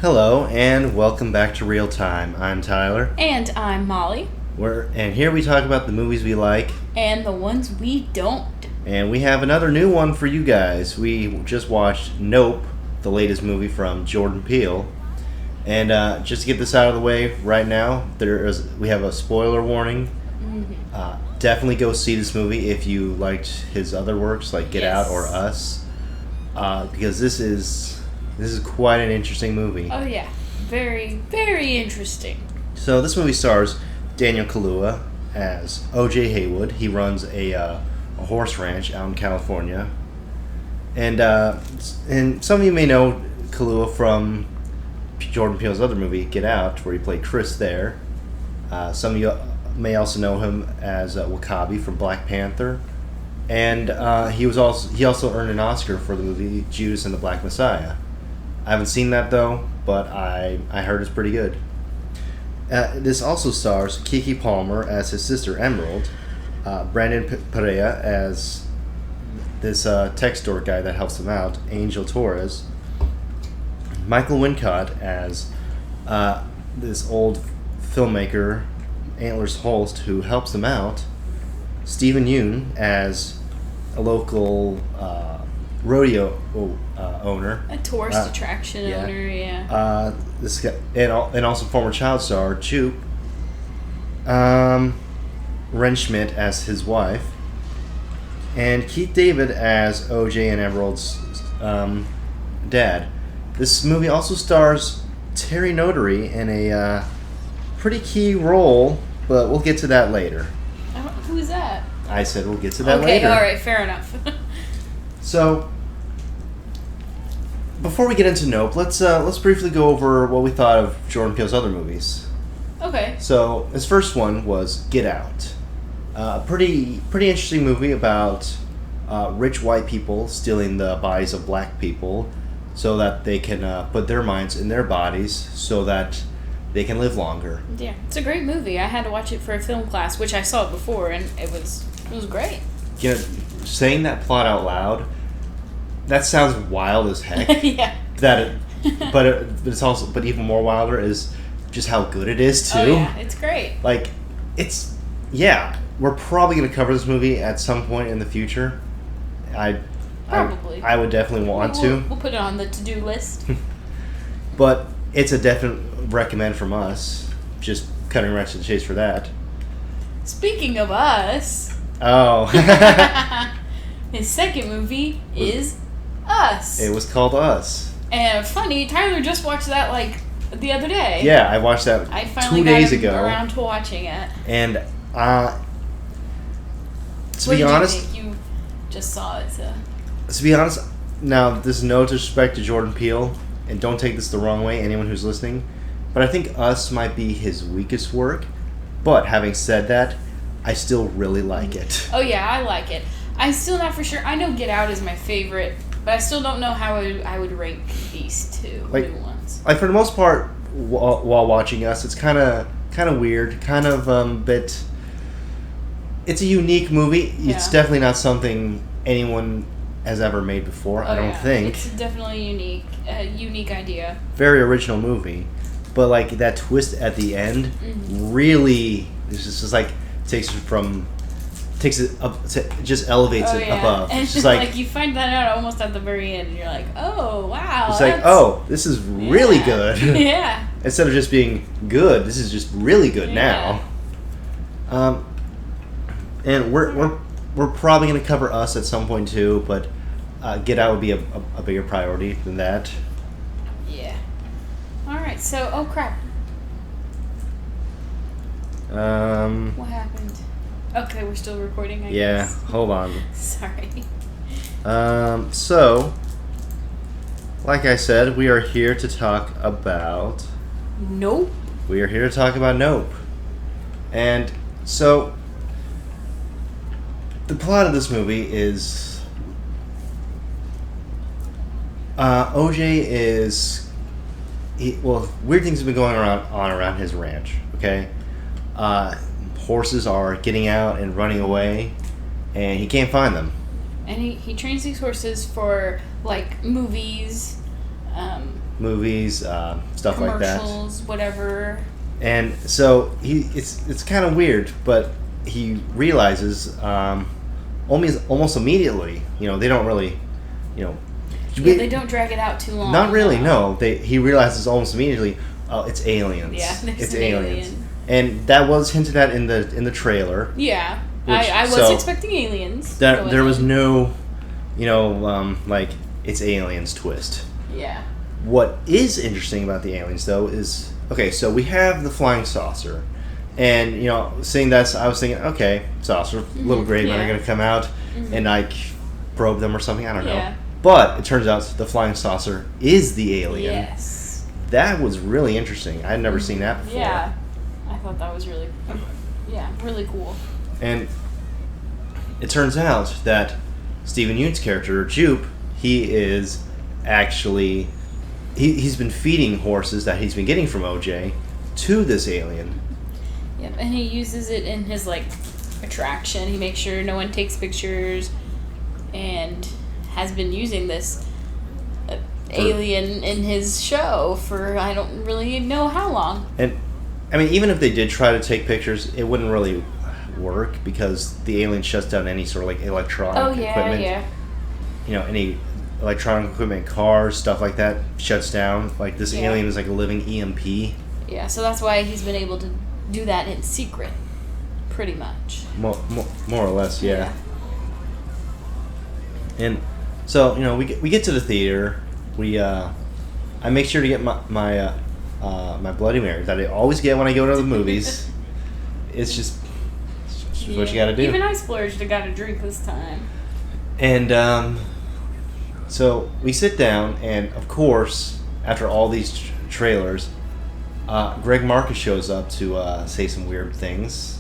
Hello and welcome back to Real Time. I'm Tyler. And I'm Molly. And here we talk about the movies we like. And the ones we don't. And we have another new one for you guys. We just watched Nope, the latest movie from Jordan Peele. And just to get this out of the way right now, we have a spoiler warning. Mm-hmm. Definitely go see this movie if you liked his other works like Get Out or Us. Because this is quite an interesting movie. Oh yeah, very, very interesting. So this movie stars Daniel Kaluuya as O.J. Haywood. He runs a horse ranch out in California, and some of you may know Kaluuya from Jordan Peele's other movie Get Out, where he played Chris there. Some of you may also know him as W'Kabi from Black Panther, and he also earned an Oscar for the movie Judas and the Black Messiah. I haven't seen that though, but I heard it's pretty good. This also stars Keke Palmer as his sister Emerald, Brandon Perea as this tech store guy that helps him out, Angel Torres, Michael Wincott as this old filmmaker, Antlers Holst, who helps him out, Stephen Yeun as a local rodeo owner, a tourist attraction owner, yeah. This guy, and also former child star Choop. Ren Schmidt as his wife, and Keith David as OJ and Emerald's dad. This movie also stars Terry Notary in a pretty key role, but we'll get to that later. Who is that? I said we'll get to that later. Okay, alright, fair enough. So, before we get into Nope, let's briefly go over what we thought of Jordan Peele's other movies. Okay. So, his first one was Get Out. Pretty interesting movie about rich white people stealing the bodies of black people so that they can put their minds in their bodies so that they can live longer. Yeah, it's a great movie. I had to watch it for a film class, which I saw it before, and it was great. You know, saying that plot out loud, that sounds wild as heck. Yeah. But even more wilder is just how good it is too. Oh yeah, it's great. Like, we're probably going to cover this movie at some point in the future. Probably. I would definitely want to. We'll put it on the to-do list. But it's a definite recommend from us. Just cutting right to the chase for that. Speaking of us. Oh. His second movie is Us. It was called Us. And funny, Tyler just watched that like the other day. Yeah, I watched that I finally 2 days got ago. around to watching it. And to What be did honest, you think? You just saw it, so. To be honest, now this is no disrespect to Jordan Peele, and don't take this the wrong way, anyone who's listening, but I think Us might be his weakest work. But having said that, I still really like it. Oh yeah, I like it. I'm still not for sure. I know Get Out is my favorite, but I still don't know how I would rank these two new ones. Like for the most part, while watching Us, it's kind of weird, kind of bit. It's a unique movie. Yeah. It's definitely not something anyone has ever made before. I don't think. It's definitely a unique idea. Very original movie, but like that twist at the end, really, it's just like takes it up, just elevates it above. And it's just like you find that out almost at the very end, and you're like, oh wow. It's like, oh, this is really good. Yeah. Instead of just being good, this is just really good now. And we're probably going to cover Us at some point too, but Get Out would be a bigger priority than that. Yeah. All right. So, oh crap. What happened? Okay, we're still recording, I guess. Yeah, hold on. Sorry. So, like I said, we are here to talk about... Nope. We are here to talk about Nope. And so, the plot of this movie is... OJ is... weird things have been going on around his ranch, okay? Horses are getting out and running away, and he can't find them. And he trains these horses for, like, movies, movies, stuff like that. Commercials, whatever. And so it's kind of weird, but he realizes almost immediately. They don't really, they don't drag it out too long. Not really. No, he realizes almost immediately. Oh, it's aliens. Yeah, it's aliens. And that was hinted at in the trailer. Yeah, I was expecting aliens. There was no, like it's aliens twist. Yeah. What is interesting about the aliens, though, is okay. So we have the flying saucer, and seeing that, I was thinking, okay, saucer, little gray men are going to come out and like probe them or something. I don't know. But it turns out the flying saucer is the alien. Yes. That was really interesting. I had never seen that before. Yeah. I thought that was really cool. And it turns out that Stephen Yeun's character, Jupe, he is actually... He's been feeding horses that he's been getting from OJ to this alien. Yep, and he uses it in his, attraction. He makes sure no one takes pictures and has been using this alien in his show for I don't really know how long. And, I mean, even if they did try to take pictures, it wouldn't really work because the alien shuts down any sort of, electronic equipment. Any electronic equipment, cars, stuff like that, shuts down. This alien is like a living EMP. Yeah, so that's why he's been able to do that in secret, pretty much. More or less, yeah. And so, we get to the theater. I make sure to get my Bloody Mary that I always get when I go to the movies. It's just what you gotta do. Even I splurged. I got a drink this time. And so we sit down, and of course, after all these trailers, Greg Marcus shows up to say some weird things.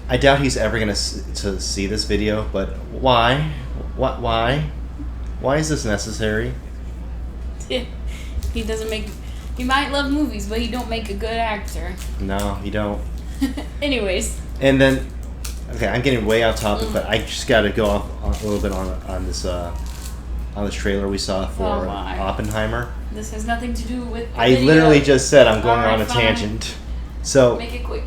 I doubt he's ever gonna to see this video, but why? Why? Why is this necessary? He doesn't make... He might love movies, but he don't make a good actor. No, he don't. Anyways. And then... Okay, I'm getting way off topic, but I just got to go off a little bit on this trailer we saw for Oppenheimer. This has nothing to do with the I video. Literally just said I'm going on a tangent. So make it quick.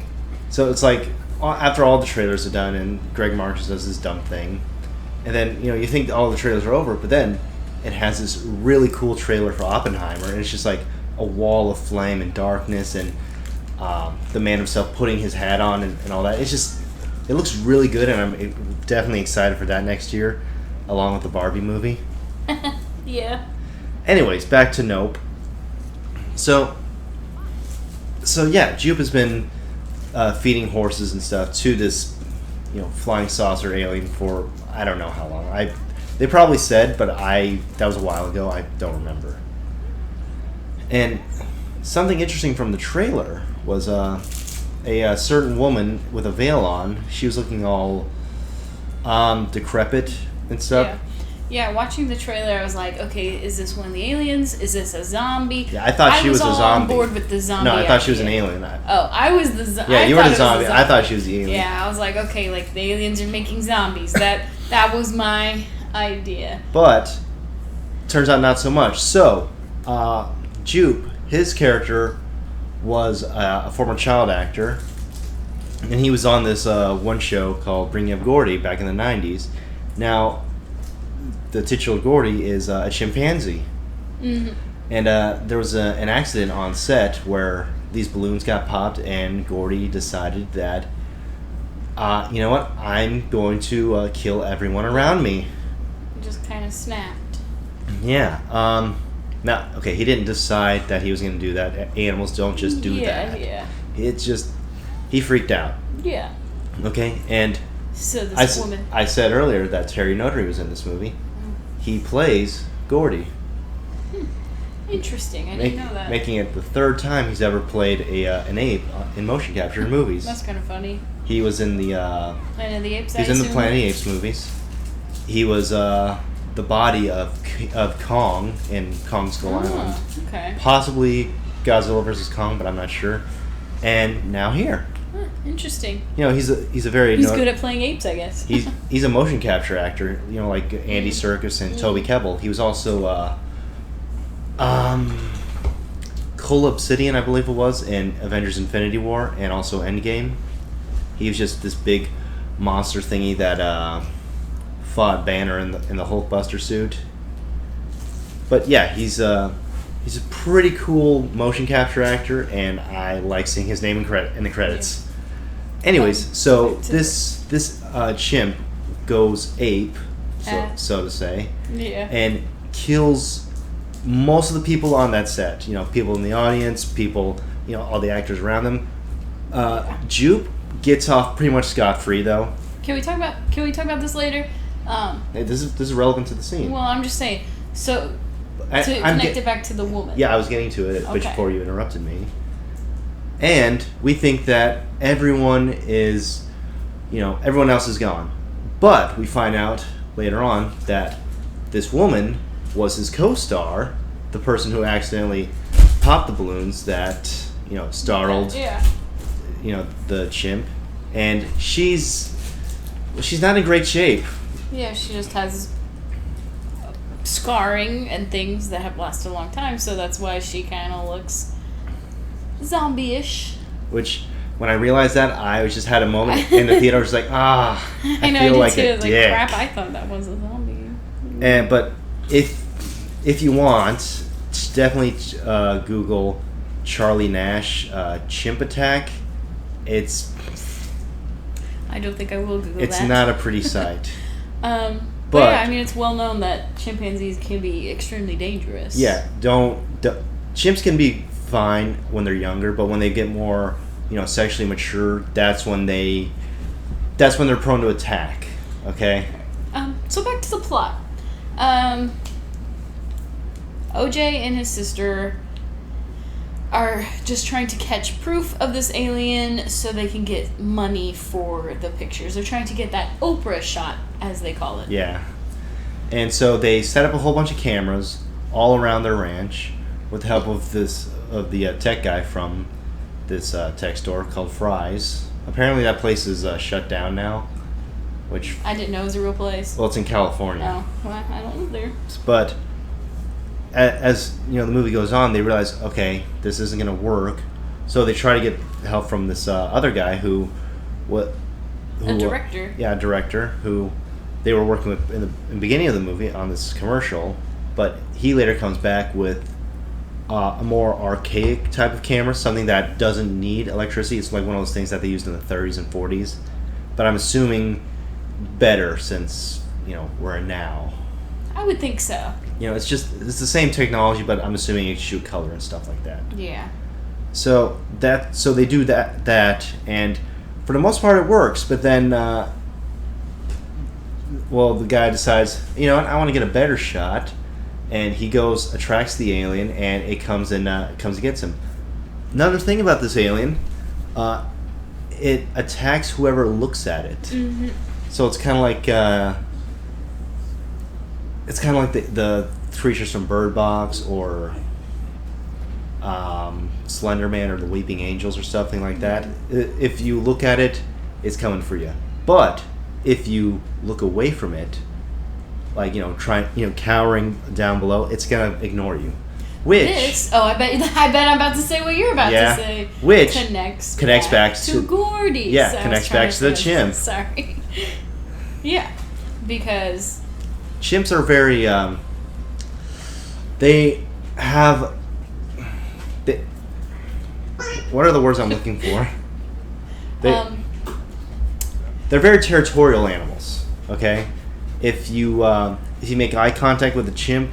So it's like after all the trailers are done and Greg Marcus does this dumb thing, and then you think all the trailers are over, but then it has this really cool trailer for Oppenheimer, and it's just like a wall of flame and darkness, and the man himself putting his hat on and all that. It looks really good, and I'm definitely excited for that next year, along with the Barbie movie. Yeah. Anyways, back to Nope. So yeah, Jupe has been feeding horses and stuff to this, flying saucer alien for I don't know how long. They probably said, but that was a while ago. I don't remember. And something interesting from the trailer was a certain woman with a veil on. She was looking all decrepit and stuff. Yeah, watching the trailer, I was like, okay, is this one of the aliens? Is this a zombie? Yeah, I thought she was a zombie. I was on board with the zombie. No, I thought she was an alien. I was the zombie. Yeah, you were the zombie. I thought she was the alien. Yeah, I was like, okay, the aliens are making zombies. That was my idea. But turns out not so much. So, Jupe, his character was a former child actor, and he was on this one show called Bringing Up Gordy back in the 90s. Now, the titular Gordy is a chimpanzee. Mm-hmm. And there was an accident on set where these balloons got popped, and Gordy decided that, you know what, I'm going to kill everyone around me. Just kind of snapped. Yeah. Now, okay, he didn't decide that he was going to do that. Animals don't just do that. Yeah. It's just, he freaked out. Yeah. Okay, and so this woman. I said earlier that Terry Notary was in this movie. He plays Gordy. Interesting. I didn't know that. Making it the third time he's ever played an ape in motion capture in movies. That's kind of funny. He was in the Planet of the Apes. He's in the Planet of the Apes movies. He was the body of Kong in Kong Skull Island. Okay. Possibly Godzilla vs. Kong, but I'm not sure. And now here. Interesting. He's a very He's good at playing apes, I guess. he's a motion capture actor. Like Andy Serkis and Toby Kebbell. He was also Cole Obsidian, I believe it was, in Avengers: Infinity War and also Endgame. He was just this big monster thingy that fought Banner in the Hulkbuster suit. But yeah, he's a pretty cool motion capture actor, and I like seeing his name in the credits. Yeah. Anyways, so this chimp goes ape, so to say, and kills most of the people on that set. People in the audience, people, all the actors around them. Jupe gets off pretty much scot-free, though. Can we talk about this later? This is relevant to the scene. Well, I'm just saying. So to connect it back to the woman. Yeah, I was getting to it before you interrupted me. And we think that everyone else is gone. But we find out later on that this woman was his co-star, the person who accidentally popped the balloons that, startled the chimp. And she's not in great shape. Yeah, she just has scarring and things that have lasted a long time, so that's why she kind of looks zombie-ish. Which, when I realized that, I just had a moment in the theater. I was like, I feel like a dick. Crap, I thought that was a zombie. But if you want, definitely Google Charlie Nash chimp attack. I don't think I will Google that. It's not a pretty sight. But yeah, I mean, it's well known that chimpanzees can be extremely dangerous. Yeah, chimps can be fine when they're younger, but when they get more, sexually mature, that's when they're prone to attack. Okay. So back to the plot. OJ and his sister are just trying to catch proof of this alien so they can get money for the pictures. They're trying to get that Oprah shot, as they call it. Yeah. And so they set up a whole bunch of cameras all around their ranch with the help of the tech guy from this tech store called Fry's. Apparently that place is shut down now, which I didn't know it was a real place. Well, it's in California. Oh, well, I don't live there. But as the movie goes on, they realize, okay, this isn't going to work. So they try to get help from this other guy a director. A director who they were working with in the beginning of the movie on this commercial. But he later comes back with a more archaic type of camera, something that doesn't need electricity. It's like one of those things that they used in the 30s and 40s. But I'm assuming better since, we're in now. I would think so. It's the same technology, but I'm assuming it shoot color and stuff like that. Yeah. So they do that, and for the most part it works. But then, the guy decides, I want to get a better shot, and he attracts the alien, and it comes and gets him. Another thing about this alien, it attacks whoever looks at it. Mm-hmm. So it's kind of like. It's kind of like the creatures from Bird Box or Slender Man or the Weeping Angels or something like that. If you look at it, it's coming for you. But if you look away from it, like cowering down below, it's gonna ignore you. Which I bet I'm about to say what you're about to say. Which connects back to Gordy. Yeah, connects back to the chimp. Sorry. Yeah, because chimps are very, what are the words I'm looking for? They're very territorial animals, okay? If you make eye contact with a chimp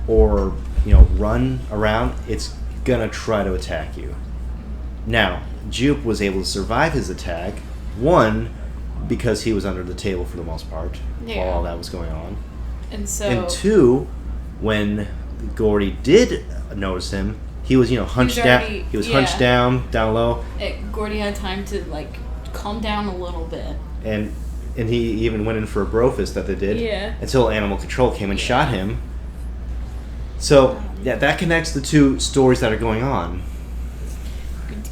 or, run around, it's gonna try to attack you. Now, Jupe was able to survive his attack, one, because he was under the table for the most part while all that was going on. And two, when Gordy did notice him, he was hunched down. He was hunched down low. Gordy had time to calm down a little bit. And he even went in for a brofist that they did. Yeah. Until Animal Control came and shot him. So that connects the two stories that are going on.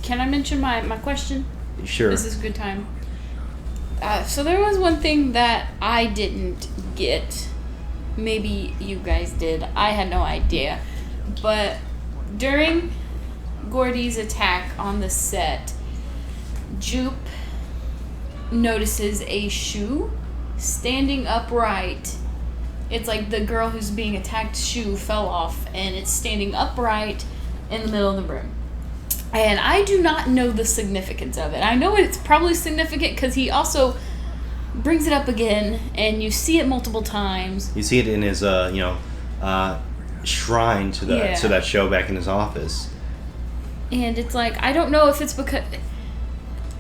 Can I mention my question? Sure. This is a good time. So there was one thing that I didn't get. Maybe you guys did. I had no idea. But during Gordy's attack on the set, Jupe notices a shoe standing upright. It's like the girl who's being attacked shoe fell off, and it's standing upright in the middle of the room. And I do not know the significance of it. I know it's probably significant because he also brings it up again, and you see it multiple times. You see it in his, shrine to that show back in his office. And it's like, I don't know if it's because...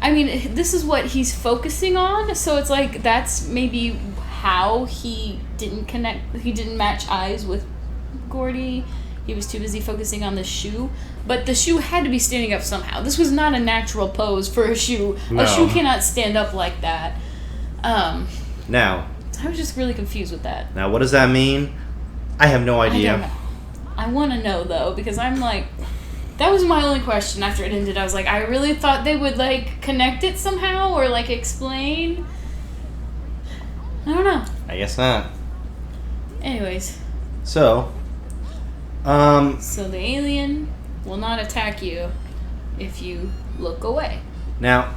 I mean, this is what he's focusing on, so it's like that's maybe how he didn't connect... He didn't match eyes with Gordy. He was too busy focusing on the shoe. But the shoe had to be standing up somehow. This was not a natural pose for a shoe. No. A shoe cannot stand up like that. Now... I was just really confused with that. Now, what does that mean? I have no idea. I don't know. I want to know, though, because I'm like... That was my only question after it ended. I was like, I really thought they would, like, connect it somehow or, like, explain. I don't know. I guess not. Anyways. So the alien will not attack you if you look away. Now,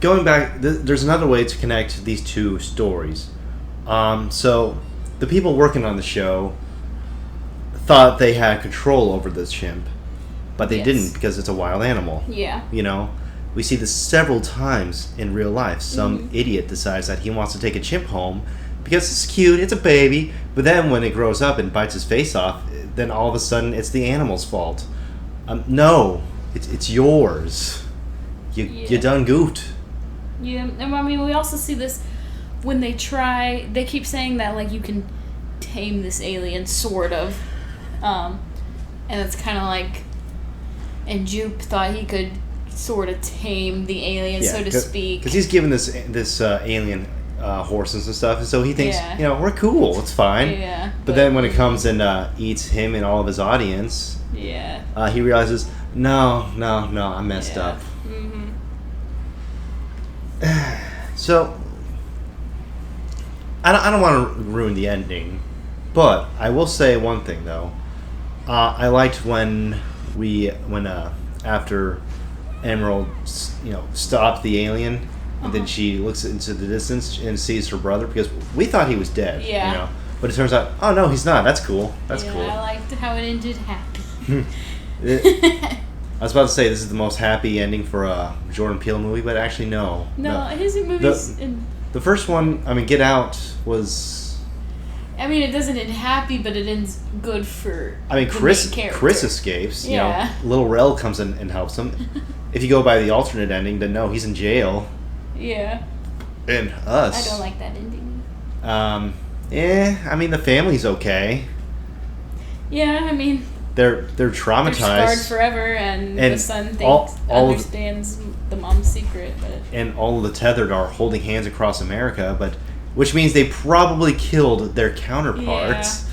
going back, there's another way to connect these two stories. So, the people working on the show thought they had control over this chimp, but they didn't because it's a wild animal. Yeah. You know, we see this several times in real life. Some idiot decides that he wants to take a chimp home because it's cute, it's a baby, but then when it grows up and bites his face off, then all of a sudden it's the animal's fault. No, it's yours. You done goofed. Yeah, and I mean, we also see this when they keep saying that, like, you can tame this alien, sort of. And it's kind of like, and Jupe thought he could sort of tame the alien, so to speak. Because he's given this alien horses and stuff, and so he thinks, we're cool, it's fine. Yeah. But then when it comes and eats him and all of his audience, he realizes, no, I messed up. Mm-hmm. So, I don't want to ruin the ending, but I will say one thing though. I liked when after Emerald, stopped the alien, and then she looks into the distance and sees her brother, because we thought he was dead. Yeah. But it turns out, oh no, he's not. That's cool. That's cool. I liked how it ended happy. I was about to say this is the most happy ending for a Jordan Peele movie, but actually no. No, his movies... The first one, I mean, Get Out was... I mean, it doesn't end happy, but it ends good for Chris the main character. escapes. Yeah. Little Rel comes in and helps him. If you go by the alternate ending, then no, he's in jail. Yeah. And us. I don't like that ending. I mean, the family's okay. Yeah, I mean... They're traumatized. They're scarred forever, and the son understands the mom's secret. But... And all of the tethered are holding hands across America, which means they probably killed their counterparts. Yeah.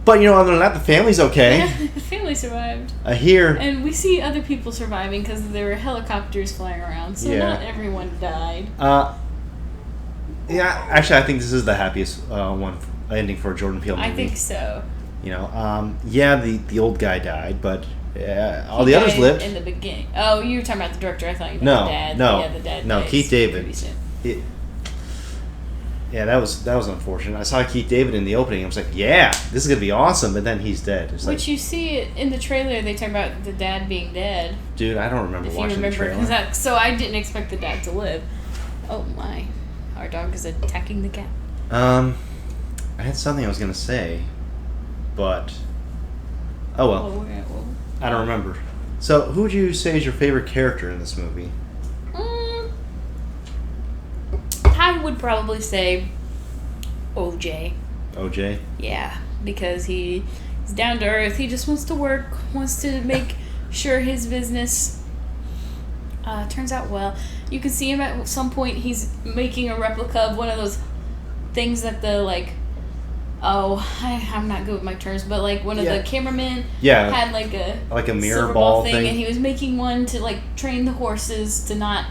But, other than that, the family's okay. Yeah, the family survived. Here. And we see other people surviving because there were helicopters flying around, so not everyone died. Actually, I think this is the happiest ending for a Jordan Peele movie. I think so. The old guy died, but all the others lived. In the beginning. Oh, you were talking about the director. I thought you meant the dad. No, yeah, the dad. No, Keith David. That was unfortunate. I saw Keith David in the opening. I was like, yeah, this is gonna be awesome. But then he's dead. You see it in the trailer. They talk about the dad being dead. Dude, I don't remember watching the trailer. So I didn't expect the dad to live. Oh my, our dog is attacking the cat. I had something I was gonna say, but oh well. I don't remember. So, who would you say is your favorite character in this movie? I would probably say OJ. OJ? Yeah, because he's down to earth. He just wants to work, wants to make sure his business turns out well. You can see him at some point. He's making a replica of one of those things that the I'm not good with my terms, but like one of the cameramen Yeah. had like a mirror silver ball thing, thing. and he was making one to like train the horses to not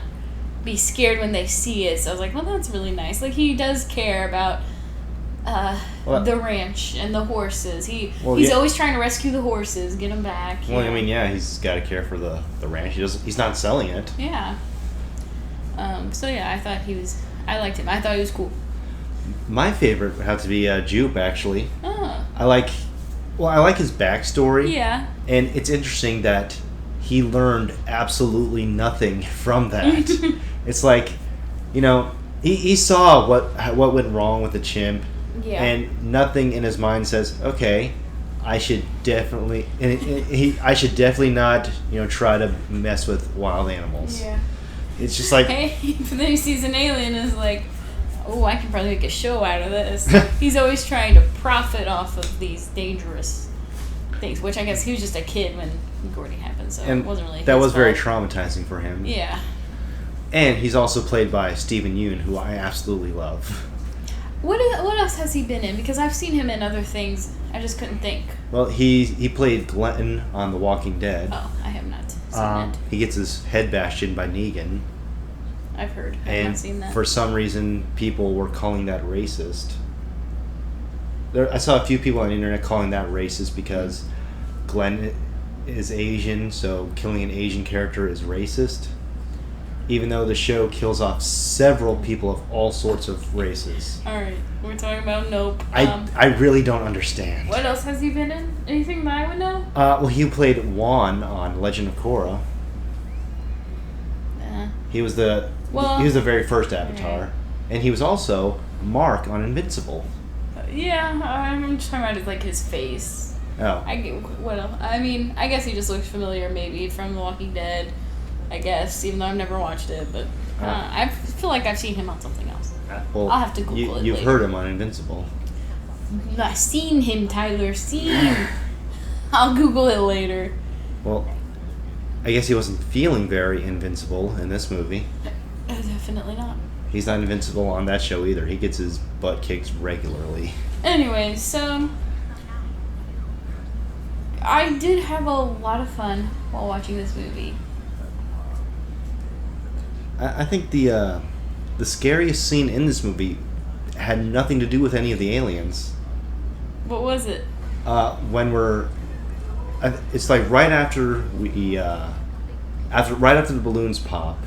be scared when they see it. So I was like, well, that's really nice. Like he does care about the ranch and the horses. He's always trying to rescue the horses, get them back. Well, I mean, yeah, he's got to care for the ranch. He's not selling it. Yeah. So yeah, I liked him. I thought he was cool. My favorite would have to be Jupe, actually. Oh. I like his backstory. Yeah. And it's interesting that he learned absolutely nothing from that. It's like, he saw what went wrong with the chimp. Yeah. And nothing in his mind says, okay, I should definitely not, try to mess with wild animals. Yeah. It's just like... Hey, then he sees an alien and is like, oh, I can probably make a show out of this. He's always trying to profit off of these dangerous things, which I guess he was just a kid when Gordy happened, so it wasn't really that his was very fault. traumatizing for him. Yeah. And he's also played by Stephen Yeun, who I absolutely love. What else has he been in? Because I've seen him in other things. I just couldn't think. Well, he played Glenn on The Walking Dead. Oh, I have not seen it. He gets his head bashed in by Negan. I've heard. I've not seen that. For some reason, people were calling that racist. I saw a few people on the internet calling that racist because Glenn is Asian, so killing an Asian character is racist. Even though the show kills off several people of all sorts of races. Alright, we're talking about Nope. I really don't understand. What else has he been in? Anything that I would know? Well, he played Juan on Legend of Korra. He was the very first Avatar. Right. And he was also Mark on Invincible. Yeah, I'm just talking about his face. Oh. What else? I mean, I guess he just looks familiar maybe from The Walking Dead. I guess, even though I've never watched it, but I feel like I've seen him on something else. Well, I'll have to Google it You've later. heard him on Invincible. I've seen him, Tyler. Seen. I'll Google it later. Well, I guess he wasn't feeling very invincible in this movie. Definitely not. He's not invincible on that show either. He gets his butt kicked regularly. Anyways, so... I did have a lot of fun while watching this movie. I think the scariest scene in this movie had nothing to do with any of the aliens. What was it? It's like right after after the balloons pop,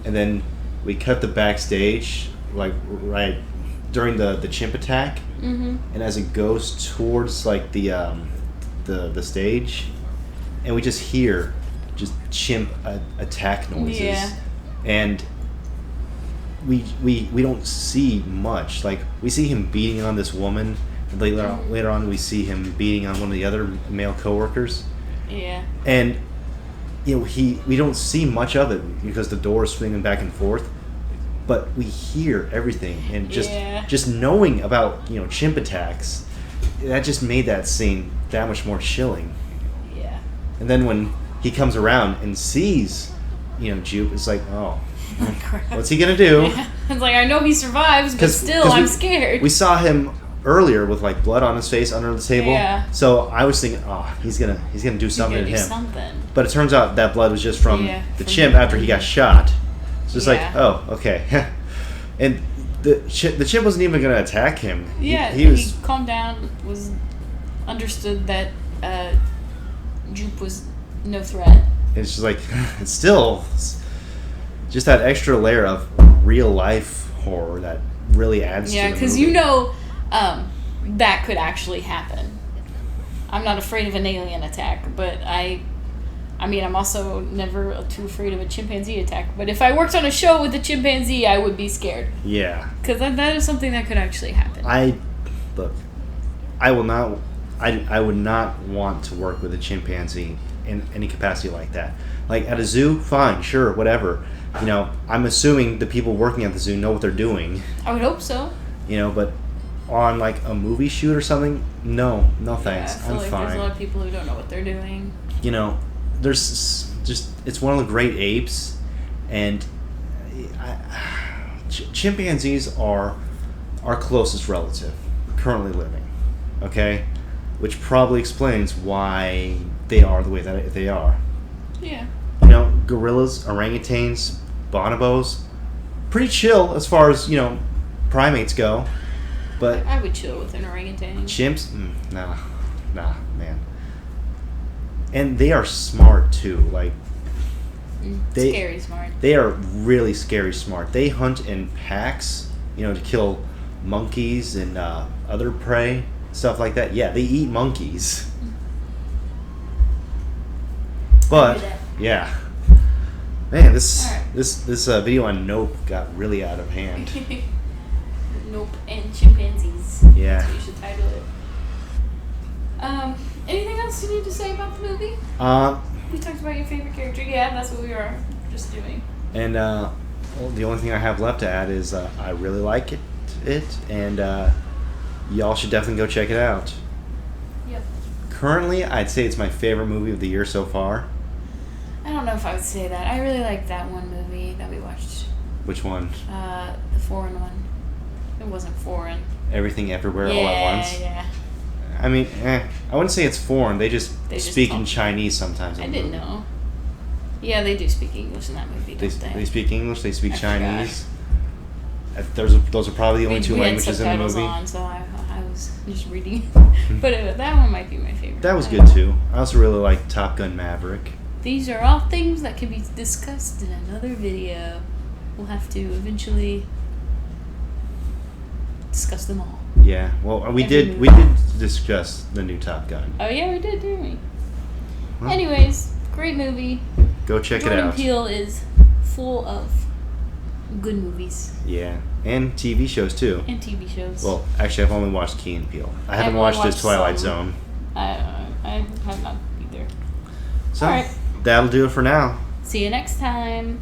and then we cut the backstage, like right during the chimp attack, mm-hmm. and as it goes towards like the stage, and we just hear just chimp attack noises. Yeah. And we don't see much. Like, we see him beating on this woman, and later on we see him beating on one of the other male coworkers. Yeah. And we don't see much of it because the door is swinging back and forth, but we hear everything, and just knowing about chimp attacks, that just made that scene that much more chilling. Yeah. And then when he comes around and sees Jupe, it's like, oh, what's he gonna do? Yeah. It's like, I know he survives, but still, I'm scared. We saw him earlier with like blood on his face under the table. Yeah. So I was thinking, oh, he's gonna do something to him. Something. But it turns out that blood was just from the chimp after he got shot. It's just like, oh, okay. And the chimp wasn't even gonna attack him. Yeah. He calmed down. Understood that Jupe was no threat. It's just like, it's still just that extra layer of real life horror that really adds to the movie. Yeah, because that could actually happen. I'm not afraid of an alien attack, but I mean, I'm also never too afraid of a chimpanzee attack. But if I worked on a show with a chimpanzee, I would be scared. Yeah. Because that is something that could actually happen. I would not want to work with a chimpanzee in any capacity like that. Like at a zoo, fine, sure, whatever. I'm assuming the people working at the zoo know what they're doing. I would hope so. But on like a movie shoot or something, no thanks. I feel I'm like fine. There's a lot of people who don't know what they're doing. There's just, it's one of the great apes, and chimpanzees are our closest relative currently living. Okay, which probably explains why they are the way that they are. Yeah. You know, gorillas, orangutans, bonobos, pretty chill as far as, primates go. But I would chill with an orangutan. chimps, nah, man. And they are smart too. Like Scary smart. they are really scary smart. They hunt in packs, to kill monkeys and other prey, stuff like that. Yeah, they eat monkeys. But yeah, man, this video on Nope got really out of hand. Nope and chimpanzees. Yeah. That's what you should title it. Anything else you need to say about the movie? We talked about your favorite character. Yeah, that's what we are just doing. And well, the only thing I have left to add is I really like it, and y'all should definitely go check it out. Yep. Currently, I'd say it's my favorite movie of the year so far. I don't know if I would say that. I really liked that one movie that we watched. Which one? The foreign one. It wasn't foreign. Everything Everywhere All at Once? Yeah. I mean, I wouldn't say it's foreign. They just speak in talk. Chinese sometimes. I didn't know. Yeah, they do speak English in that movie, don't they? They speak English, they speak I Chinese. Those are probably the only two languages in the movie. On, so I was just reading. But that one might be my favorite. That was good too. I also really like Top Gun Maverick. These are all things that can be discussed in another video. We'll have to eventually discuss them all. Yeah, well, we did discuss the new Top Gun. Oh yeah, we did, didn't we? Well, Anyways, great movie. Go check it Jordan out. Peele is full of good movies. Yeah, and TV shows too. And TV shows. Well, actually, I've only watched Key and Peele. I haven't watched his Twilight Zone. I have not either. So All right. that'll do it for now. See you next time.